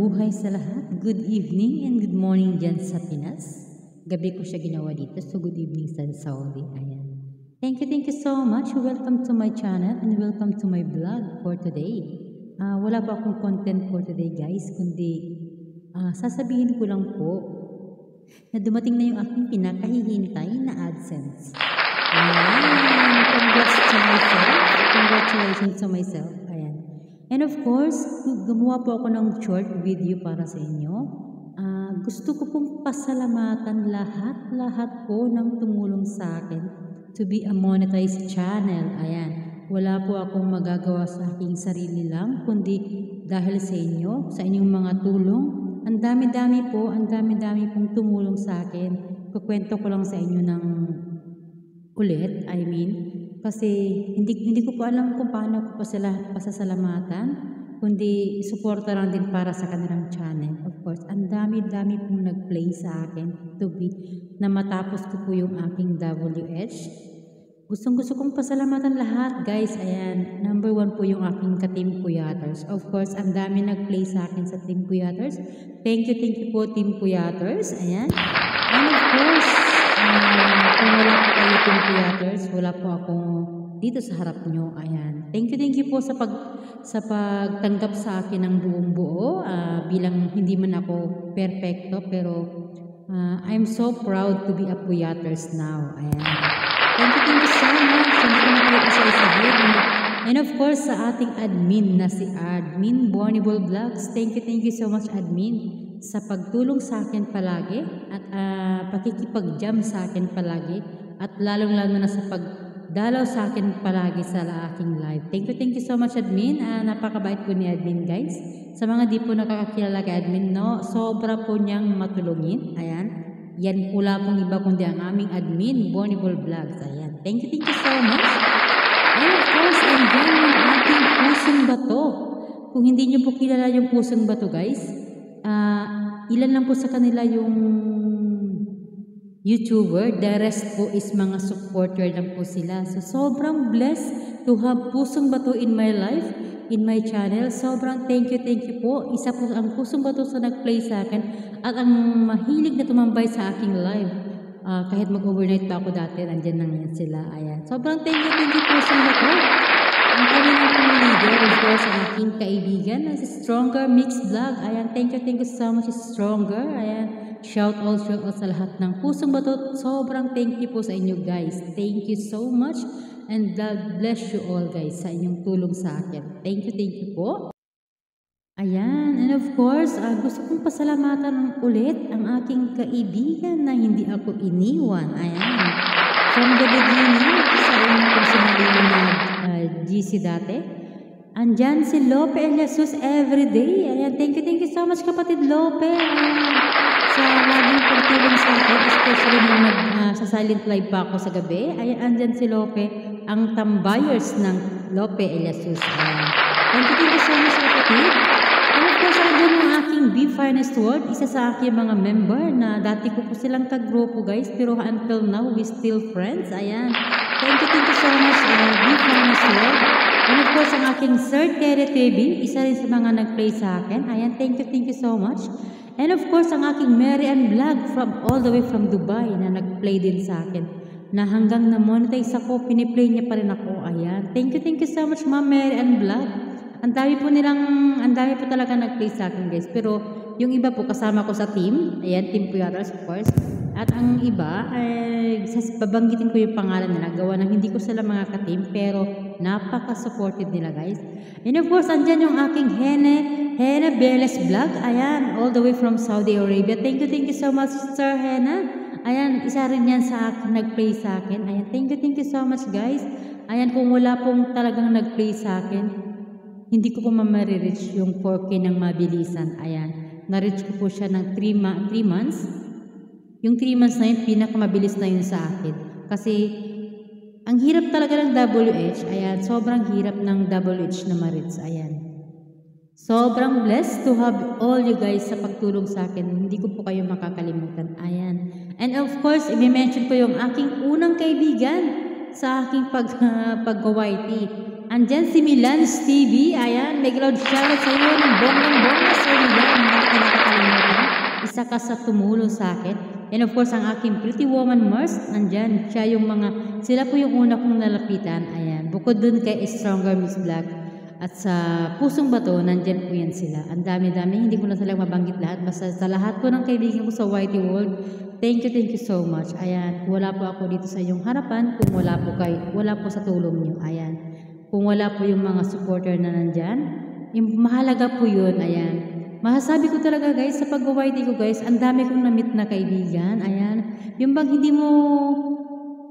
buhay sa lahat. Good evening and good morning dyan sa Pinas. Gabi ko siya ginawa dito. So good evening sa Saudi. Ayan. Thank you so much. Welcome to my channel and welcome to my vlog for today. Wala pa akong content for today guys. Kundi sasabihin ko lang po na dumating na yung aking pinakahihintay na AdSense. Ayan. Congratulations to myself. Ayan. And of course, gumawa po ako ng short video para sa inyo. Gusto ko pong pasalamatan lahat po ng tumulong sa akin to be a monetized channel. Ayan. Wala po akong magagawa sa aking sarili lang, kundi dahil sa inyo, sa inyong mga tulong. Ang dami-dami pong tumulong sa akin. Kukwento ko lang sa inyo ng ulit, kasi hindi ko po alam kung paano ko pa sila pasasalamatan, kundi suporta lang din para sa kanilang channel. Of course, ang dami-dami pong nag-play sa akin na matapos ko po yung aking WH. Gusto kong pasalamatan lahat, guys. Ayan, number 1 po yung aking ka-Team Puyaters. Of course, ang dami nag-play sa akin sa Team Puyaters. Thank you po, Team Puyaters. Ayan. And of course, kung wala po kayo Team Puyaters, wala po akong dito sa harap nyo. Ayan. Thank you po sa pagtanggap sa akin ng buong buo. Bilang hindi man ako perfecto, pero I'm so proud to be a Puyaters now. Ayan. Thank you so much. Hindi ko na kayo isa-isahin. And of course, sa ating admin na si Admin Bornable Vlogs. Thank you so much, Admin, sa pagtulong sa akin palagi at pakikipag-jam sa akin palagi at lalong-lalo na sa pagdalaw sa akin palagi sa aking live. Thank you so much, Admin. Napakabait po ni Admin, guys. Sa mga di po nakakakilala kay Admin, no, sobra po niyang matulungin. Ayan. Yan pula pong iba kundi ang aming Admin Bornable Vlogs. Ayan. Thank you so much. And of course, andyan yung ating Pusong Bato. Kung hindi niyo po kilala yung Pusong Bato, guys, ilan lang po sa kanila yung YouTuber. The rest po is mga supporter lang po sila. So, sobrang blessed to have Pusong Bato in my life, in my channel. Sobrang thank you po. Isa po ang Pusong Bato sa nag-play sa akin at ang mahilig na tumambay sa aking live. Kahit mag-overnight pa ako dati, andyan lang yan sila. Ayan. Sobrang thank you Pusong Bato. Ang kanilang leader, of course, ang aking kaibigan na si Stronger Mix Vlog. Ayan. Thank you so much, Stronger. Ayan. Shout out sa lahat ng Pusong Bato. Sobrang thank you po sa inyo, guys. Thank you so much. And God bless you all, guys, sa inyong tulong sa akin. Thank you po. Ayan. And of course, gusto kong pasalamatan ulit ang aking kaibigan na hindi ako iniwan. Ayan. From the beginning, sa unang personality na GC dati, andyan si Lope Jesus everyday. Ayan. Thank you so much, kapatid Lope. Ayan. Sa laging pagtulong sa akin, especially nung sa silent live pa ako sa gabi. Ayan, andyan si Lope, ang tambayers ng Lope Jesus. Thank you so much, kapatid. And of course, andyan yung aking Be Finest World, isa sa aking mga member na dati ko po silang kagrupo, guys, pero until now, we still friends. Ayan. Thank you so much, Be Finest World. And of course, ang aking Sir Tere TV, isa rin sa mga nag-play sa akin. Ayan, thank you so much. And of course, ang aking Mary Ann Vlog from all the way from Dubai na nag-play din sa akin. Na hanggang na-monetize ako, piniplay niya pa rin ako. Ayan. Thank you so much, Ma'am Mary Ann Vlog. Ang dami po talaga nag-play sa akin, guys. Pero yung iba po kasama ko sa team. Ayan, Team Puyaters, of course. At ang iba, babanggitin ko yung pangalan nila. Gawa ng hindi ko sila mga ka-team, pero napaka-supportive nila, guys. And of course, andyan yung aking Hena Beles Vlog. Ayan, all the way from Saudi Arabia. Thank you so much, Sir Hena. Ayan, isa rin yan sa akin, nag-play sa akin. Ayan, thank you so much, guys. Ayan, kung wala pong talagang nag-play sa akin, hindi ko po ma-reach yung 4K ng mabilisan. Ayan, na-reach ko po siya ng 3 months. Yung 3 months na yun, pinakamabilis na yun sa akin. Kasi, ang hirap talaga ng WH. Ayan, sobrang hirap ng WH na ma-reach. Ayan. Sobrang blessed to have all you guys sa pagtulong sa akin. Hindi ko po kayo makakalimutan. Ayan. And of course, i-mention ko yung aking unang kaibigan sa aking pag-YT. Andyan si Milans TV. Ayan, mega loud shoutout sa iyo ng bonggang-bongga sa Milan. Hindi ka nakakalimutan. Isa ka sa tumulong sa akin. And of course, ang aking pretty woman Mars, andyan. Sila po yung una kong nalapitan. Ayan, bukod dun kay Stronger Miss Black. At sa Pusong Bato, nandyan po yan sila. Ang dami-dami, hindi ko na talagang mabanggit lahat. Basta sa lahat po ng kaibigan ko sa Whitey World, thank you so much. Ayan, wala po ako dito sa inyong harapan kung wala po sa tulong nyo. Ayan, kung wala po yung mga supporter na nandyan, yung mahalaga po yun. Ayan, masasabi ko talaga guys, sa pag-Whitey ko guys, ang dami kong na-meet na kaibigan. Ayan, yung bang hindi mo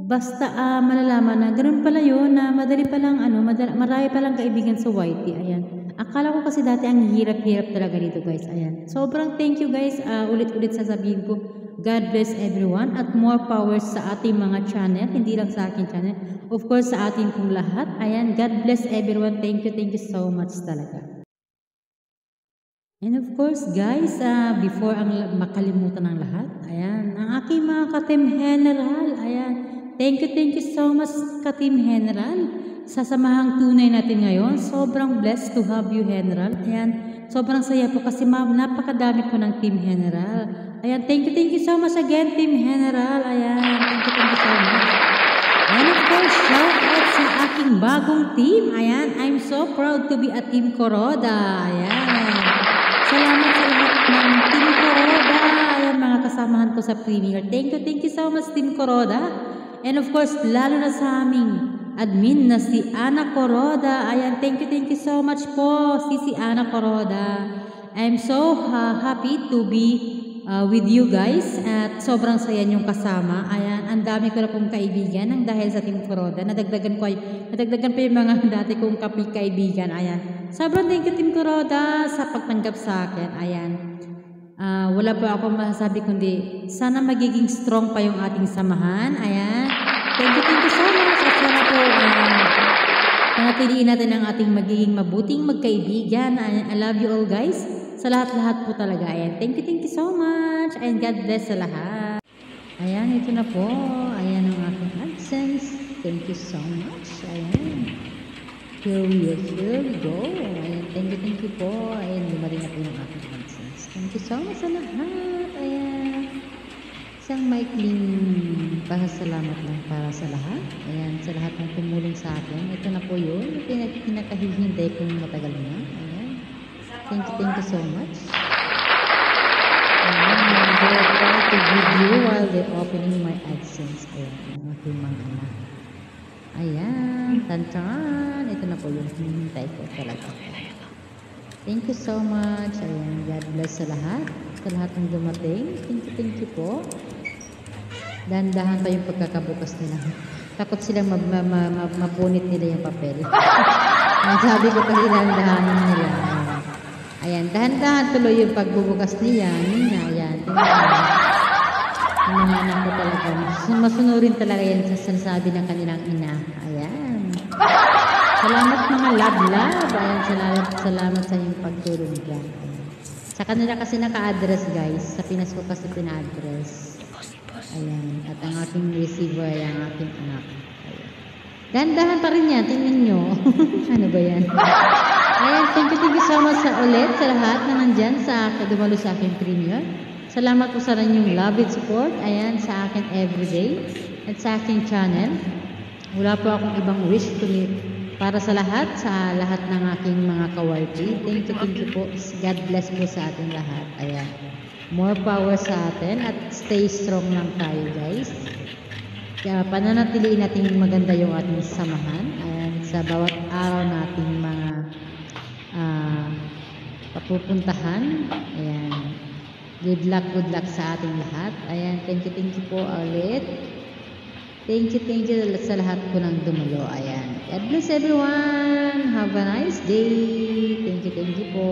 basta malalaman na ganoon pala yun, na marami palang kaibigan sa Whitey. Ayan. Akala ko kasi dati ang hirap-hirap talaga dito guys. Ayan. Sobrang thank you guys. Ulit-ulit sasabihin ko, God bless everyone at more power sa ating mga channel. Hindi lang sa aking channel. Of course, sa ating pong lahat. Ayan. God bless everyone. Thank you so much talaga. And of course guys, before ang makalimutan ng lahat, ayan, ang aking mga ka-team general, ayan, thank you so much ka-team general, sa samahang tunay natin ngayon, sobrang blessed to have you general, ayan, sobrang saya po kasi napakadami po ng team general, ayan, thank you so much again team general, ayan, thank you so much. And of course, shout out sa aking bagong team, ayan, I'm so proud to be a Team Kuroda, ayan. Salamat sa lahat ng Team Kuroda. Ayan, mga kasamahan ko sa premiere. Thank you so much Team Kuroda. And of course, lalo na sa aming admin na si Ana Kuroda. Ayan, thank you so much po si Ana Kuroda. I'm so happy to be with you guys. At sobrang saya niyong kasama. Ayan, ang dami ko na pong kaibigan ng dahil sa Team Kuroda. Nadagdagan pa yung mga dati kong kaibigan. Ayan. Sobrang thank you Team Kuroda sa pagtanggap sa akin. Ayan. Wala pa ako masasabi kundi sana magiging strong pa yung ating samahan. Ayan. Thank you so much. At sana po panatiliin natin ang ating magiging mabuting magkaibigan. Ayan. I love you all guys. Sa lahat-lahat po talaga. Ayan. Thank you so much. And God bless sa lahat. Ayan. Ito na po. Ayan ang ating AdSense. Thank you so much. Ayan. Here we go. Ayan, thank you po. Ayan, lumarin na po yung aking AdSense. Thank you so much sa lahat. Ayan. Isang maikling pasasalamat lang para sa lahat. Ayan, sa lahat ng tumulong sa akin. Ito na po yun. Pinakahihintay kong matagal na. Ayan. Thank you so much. Ayan, they're trying to give you while they're opening my AdSense. Ayan, ang aking mga anak. Ayan, tantan. Ito na po yung hinihintay ko talaga. Thank you so much. Ayan, God bless sa lahat ng dumating. Thank you po. Dahan-dahan pa yung pagkakabukas nila. Takot silang mapunit nila yung papel. Sabi ko kasi dahan-dahanan nila. Ayan, dahan-dahan tuloy yung pagbubukas niya. Ayan, tingnan. Ang mga anak ko talaga. Masunurin talaga yan sa sinasabi ng kanilang ina. Ayan. Salamat mga love. Ayan, salamat sa iyong pagtulong dyan. Sa kanila kasi naka-address guys. Sa Pinas ko kasi pina-address. Ayan. At ang aking receiver ay ang aking anak. Ayan. Dahan-dahan pa rin yan. Tingnan nyo. Ano ba yan? Ayan. Thank you so much ulit sa lahat na nandyan dumalo sa aking premiere. Salamat po sa inyong love and support. Ayan, sa akin everyday. At sa aking channel. Wala po akong ibang wish kundi para sa lahat ng aking mga ka-Whitey. Thank you po. God bless po sa ating lahat. Ayan. More power sa atin at stay strong lang tayo guys. Kaya pananatiliin natin maganda yung ating samahan. Ayan, sa bawat araw nating mga papupuntahan. Ayan. Good luck sa ating lahat. Ayan, thank you po ulit. Thank you sa lahat po ng dumalo. Ayan. God bless everyone. Have a nice day. Thank you po.